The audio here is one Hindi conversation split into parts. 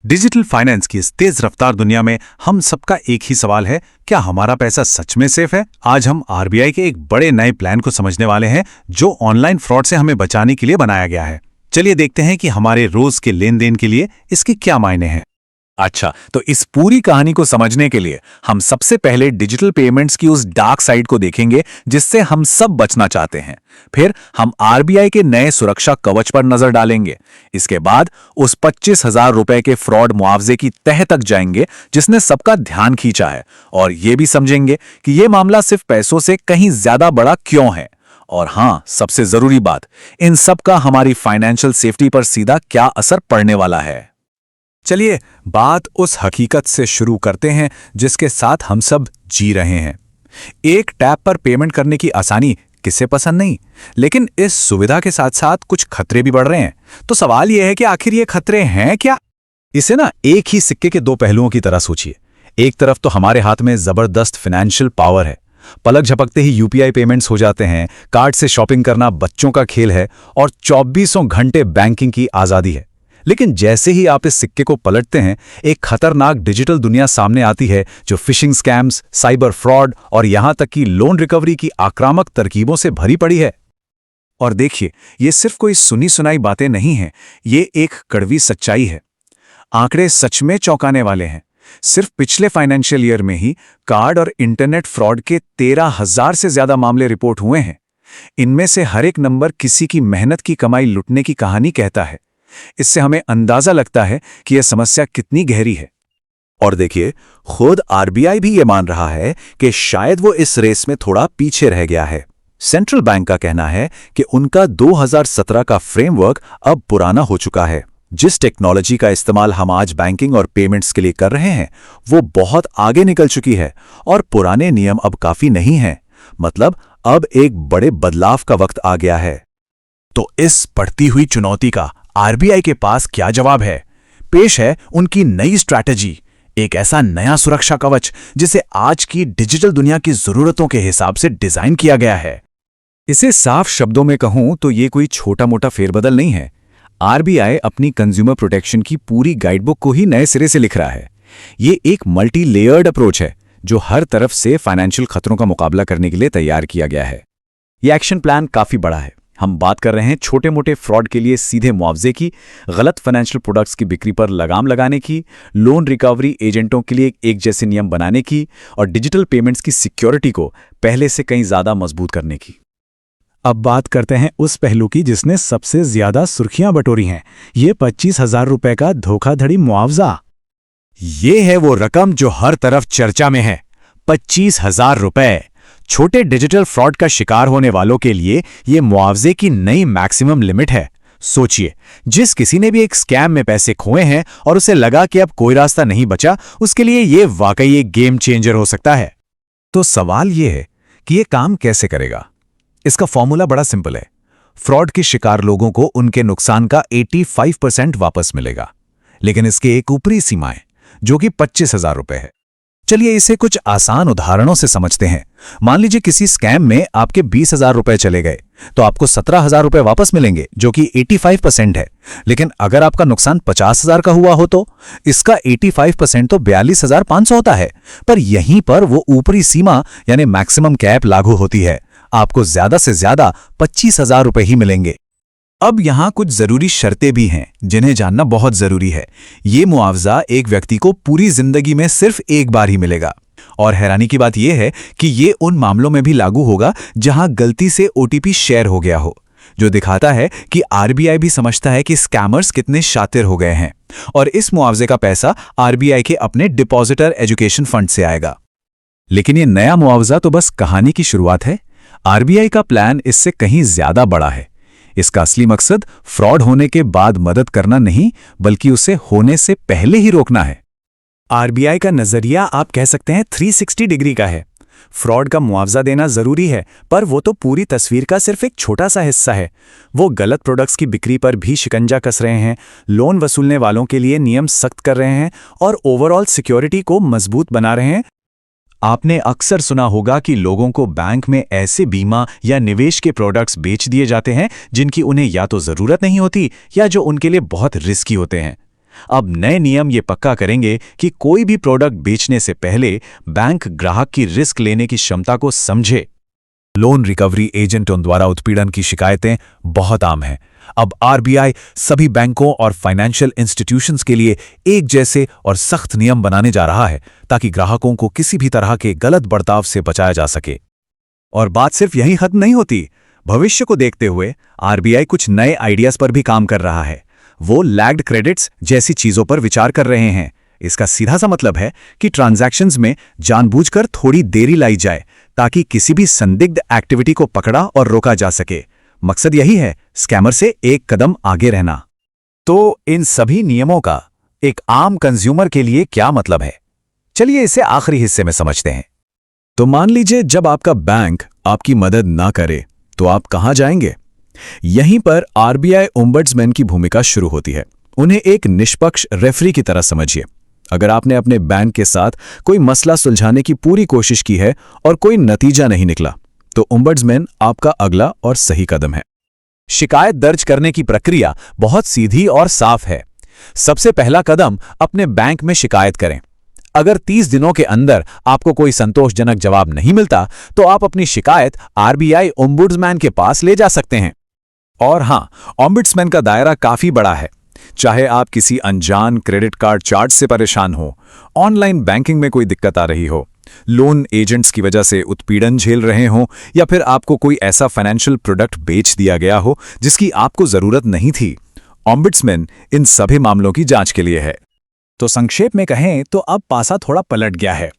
डिजिटल फाइनेंस की इस तेज रफ्तार दुनिया में हम सबका एक ही सवाल है, क्या हमारा पैसा सच में सेफ है? आज हम आरबीआई के एक बड़े नए प्लान को समझने वाले हैं जो ऑनलाइन फ्रॉड से हमें बचाने के लिए बनाया गया है। चलिए देखते हैं कि हमारे रोज के लेन देन के लिए इसके क्या मायने हैं। अच्छा, तो इस पूरी कहानी को समझने के लिए हम सबसे पहले डिजिटल पेमेंट्स की उस डार्क साइड को देखेंगे जिससे हम सब बचना चाहते हैं। फिर हम आरबीआई के नए सुरक्षा कवच पर नजर डालेंगे। इसके बाद उस 25,000 रुपए के फ्रॉड मुआवजे की तह तक जाएंगे जिसने सबका ध्यान खींचा है, और ये भी समझेंगे कि ये मामला सिर्फ पैसों से कहीं ज्यादा बड़ा क्यों है। और हाँ, सबसे जरूरी बात, इन सब का हमारी फाइनेंशियल सेफ्टी पर सीधा क्या असर पड़ने वाला है। चलिए बात उस हकीकत से शुरू करते हैं जिसके साथ हम सब जी रहे हैं। एक टैप पर पेमेंट करने की आसानी किसे पसंद नहीं, लेकिन इस सुविधा के साथ साथ कुछ खतरे भी बढ़ रहे हैं। तो सवाल यह है कि आखिर ये खतरे हैं क्या? इसे एक ही सिक्के के दो पहलुओं की तरह सोचिए। एक तरफ तो हमारे हाथ में जबरदस्त फाइनेंशियल पावर है, पलक झपकते ही यूपीआई पेमेंट्स हो जाते हैं, कार्ड से शॉपिंग करना बच्चों का खेल है और 24 घंटे बैंकिंग की आजादी है। लेकिन जैसे ही आप इस सिक्के को पलटते हैं, एक खतरनाक डिजिटल दुनिया सामने आती है जो फिशिंग स्कैम्स, साइबर फ्रॉड और यहां तक कि लोन रिकवरी की आक्रामक तरकीबों से भरी पड़ी है। और देखिए, ये सिर्फ कोई सुनी सुनाई बातें नहीं हैं, ये एक कड़वी सच्चाई है। आंकड़े सच में चौंकाने वाले हैं। सिर्फ पिछले फाइनेंशियल ईयर में ही कार्ड और इंटरनेट फ्रॉड के 13,000 से ज्यादा मामले रिपोर्ट हुए हैं। इनमें से हर एक नंबर किसी की मेहनत की कमाई लुटने की कहानी कहता है। इससे हमें अंदाजा लगता है कि यह समस्या कितनी गहरी है। और देखिए, खुद आरबीआई भी ये मान रहा है कि शायद वो इस रेस में थोड़ा पीछे रह गया है। सेंट्रल बैंक का कहना है कि उनका 2017 का फ्रेमवर्क अब पुराना हो चुका है। जिस टेक्नोलॉजी का इस्तेमाल हम आज बैंकिंग और पेमेंट्स के लिए कर रहे हैं, वो बहुत आगे निकल चुकी है और पुराने नियम अब काफी नहीं हैं। मतलब अब एक बड़े बदलाव का वक्त आ गया है। तो इस बढ़ती हुई चुनौती का आरबीआई के पास क्या जवाब है? पेश है उनकी नई स्ट्रैटेजी, एक ऐसा नया सुरक्षा कवच जिसे आज की डिजिटल दुनिया की जरूरतों के हिसाब से डिजाइन किया गया है। इसे साफ शब्दों में कहूं तो ये कोई छोटा मोटा फेरबदल नहीं है। आरबीआई अपनी कंज्यूमर प्रोटेक्शन की पूरी गाइडबुक को ही नए सिरे से लिख रहा है। ये एक मल्टी लेयर्ड अप्रोच है जो हर तरफ से फाइनेंशियल खतरों का मुकाबला करने के लिए तैयार किया गया है। यह एक्शन प्लान काफी बड़ा है। हम बात कर रहे हैं छोटे मोटे फ्रॉड के लिए सीधे मुआवजे की, गलत फाइनेंशियल प्रोडक्ट्स की बिक्री पर लगाम लगाने की, लोन रिकवरी एजेंटों के लिए एक जैसे नियम बनाने की और डिजिटल पेमेंट्स की सिक्योरिटी को पहले से कहीं ज्यादा मजबूत करने की। अब बात करते हैं उस पहलू की जिसने सबसे ज्यादा सुर्खियां बटोरी हैं, ये 25,000 रुपए का धोखाधड़ी मुआवजा। ये है वो रकम जो हर तरफ चर्चा में है, 25,000 रुपए। छोटे डिजिटल फ्रॉड का शिकार होने वालों के लिए ये मुआवजे की नई मैक्सिमम लिमिट है। सोचिए, जिस किसी ने भी एक स्कैम में पैसे खोए हैं और उसे लगा कि अब कोई रास्ता नहीं बचा, उसके लिए ये वाकई एक गेम चेंजर हो सकता है। तो सवाल ये है कि ये काम कैसे करेगा? इसका फॉर्मूला बड़ा सिंपल है। फ्रॉड के शिकार लोगों को उनके नुकसान का 85% वापस मिलेगा, लेकिन इसके एक ऊपरी सीमा है जो कि 25,000 रुपए है। चलिए इसे कुछ आसान उदाहरणों से समझते हैं। मान लीजिए किसी स्कैम में आपके 20,000 रुपए चले गए, तो आपको 17,000 रुपए वापस मिलेंगे जो कि 85% है। लेकिन अगर आपका नुकसान 50,000 का हुआ हो तो इसका 85% तो 42,500 होता है। पर यहीं पर वो ऊपरी सीमा यानी मैक्सिमम कैप लागू होती है। आपको ज्यादा से ज्यादा 25,000 रुपए ही मिलेंगे। अब यहां कुछ जरूरी शर्तें भी हैं जिन्हें जानना बहुत जरूरी है। ये मुआवजा एक व्यक्ति को पूरी जिंदगी में सिर्फ एक बार ही मिलेगा। और हैरानी की बात यह है कि ये उन मामलों में भी लागू होगा जहां गलती से ओटीपी शेयर हो गया हो, जो दिखाता है कि आरबीआई भी समझता है कि स्कैमर्स कितने शातिर हो गए हैं। और इस मुआवजे का पैसा आरबीआई के अपने डिपॉजिटर एजुकेशन फंड से आएगा। लेकिन ये नया मुआवजा तो बस कहानी की शुरुआत है। आरबीआई का प्लान इससे कहीं ज्यादा बड़ा है। इसका असली मकसद फ्रॉड होने के बाद मदद करना नहीं, बल्कि उसे होने से पहले ही रोकना है। आरबीआई का नजरिया आप कह सकते हैं 360 डिग्री का है। फ्रॉड का मुआवजा देना जरूरी है, पर वो तो पूरी तस्वीर का सिर्फ एक छोटा सा हिस्सा है। वो गलत प्रोडक्ट्स की बिक्री पर भी शिकंजा कस रहे हैं, लोन वसूलने वालों के लिए नियम सख्त कर रहे हैं और ओवरऑल सिक्योरिटी को मजबूत बना रहे हैं। आपने अक्सर सुना होगा कि लोगों को बैंक में ऐसे बीमा या निवेश के प्रोडक्ट्स बेच दिए जाते हैं जिनकी उन्हें या तो जरूरत नहीं होती या जो उनके लिए बहुत रिस्की होते हैं। अब नए नियम ये पक्का करेंगे कि कोई भी प्रोडक्ट बेचने से पहले बैंक ग्राहक की रिस्क लेने की क्षमता को समझे। लोन रिकवरी एजेंटों द्वारा उत्पीड़न की शिकायतें बहुत आम हैं। अब आरबीआई सभी बैंकों और फाइनेंशियल इंस्टीट्यूशंस के लिए एक जैसे और सख्त नियम बनाने जा रहा है ताकि ग्राहकों को किसी भी तरह के गलत बर्ताव से बचाया जा सके। और बात सिर्फ यहीं खत्म नहीं होती। भविष्य को देखते हुए आरबीआई कुछ नए आइडियाज पर भी काम कर रहा है। वो लैग्ड क्रेडिट्स जैसी चीजों पर विचार कर रहे हैं। इसका सीधा सा मतलब है कि ट्रांजैक्शंस में जानबूझकर थोड़ी देरी लाई जाए ताकि किसी भी संदिग्ध एक्टिविटी को पकड़ा और रोका जा सके। मकसद यही है, स्कैमर से एक कदम आगे रहना। तो इन सभी नियमों का एक आम कंज्यूमर के लिए क्या मतलब है? चलिए इसे आखिरी हिस्से में समझते हैं। तो मान लीजिए जब आपका बैंक आपकी मदद ना करे तो आप कहां जाएंगे? यहीं पर आरबीआई ओम्बड्समैन की भूमिका शुरू होती है। उन्हें एक निष्पक्ष रेफरी की तरह समझिए। अगर आपने अपने बैंक के साथ कोई मसला सुलझाने की पूरी कोशिश की है और कोई नतीजा नहीं निकला, तो ओम्बड्समैन आपका अगला और सही कदम है। शिकायत दर्ज करने की प्रक्रिया बहुत सीधी और साफ है। सबसे पहला कदम अपने बैंक में शिकायत करें। अगर 30 दिनों के अंदर आपको कोई संतोषजनक जवाब नहीं मिलता, तो आप अपनी शिकायत आरबीआई ओम्बुड्समैन के पास ले जा सकते हैं। और हां, ओम्बुड्समैन का दायरा काफी बड़ा है। चाहे आप किसी अनजान क्रेडिट कार्ड चार्ज से परेशान हो, ऑनलाइन बैंकिंग में कोई दिक्कत आ रही हो, लोन एजेंट्स की वजह से उत्पीड़न झेल रहे हो, या फिर आपको कोई ऐसा फाइनेंशियल प्रोडक्ट बेच दिया गया हो जिसकी आपको जरूरत नहीं थी, ओम्बुड्समैन इन सभी मामलों की जांच के लिए है। तो संक्षेप में कहें तो अब पासा थोड़ा पलट गया है।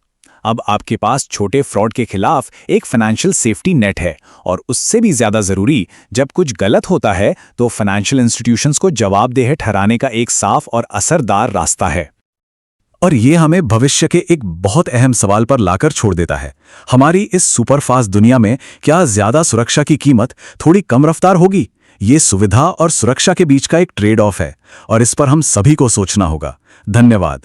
अब आपके पास छोटे फ्रॉड के खिलाफ एक फाइनेंशियल सेफ्टी नेट है, और उससे भी ज्यादा जरूरी, जब कुछ गलत होता है तो फाइनेंशियल इंस्टीट्यूशंस को जवाबदेह ठहराने का एक साफ और असरदार रास्ता है। और ये हमें भविष्य के एक बहुत अहम सवाल पर लाकर छोड़ देता है। हमारी इस सुपरफास्ट दुनिया में क्या ज्यादा सुरक्षा की कीमत थोड़ी कम रफ्तार होगी? ये सुविधा और सुरक्षा के बीच का एक ट्रेड ऑफ है, और इस पर हम सभी को सोचना होगा। धन्यवाद।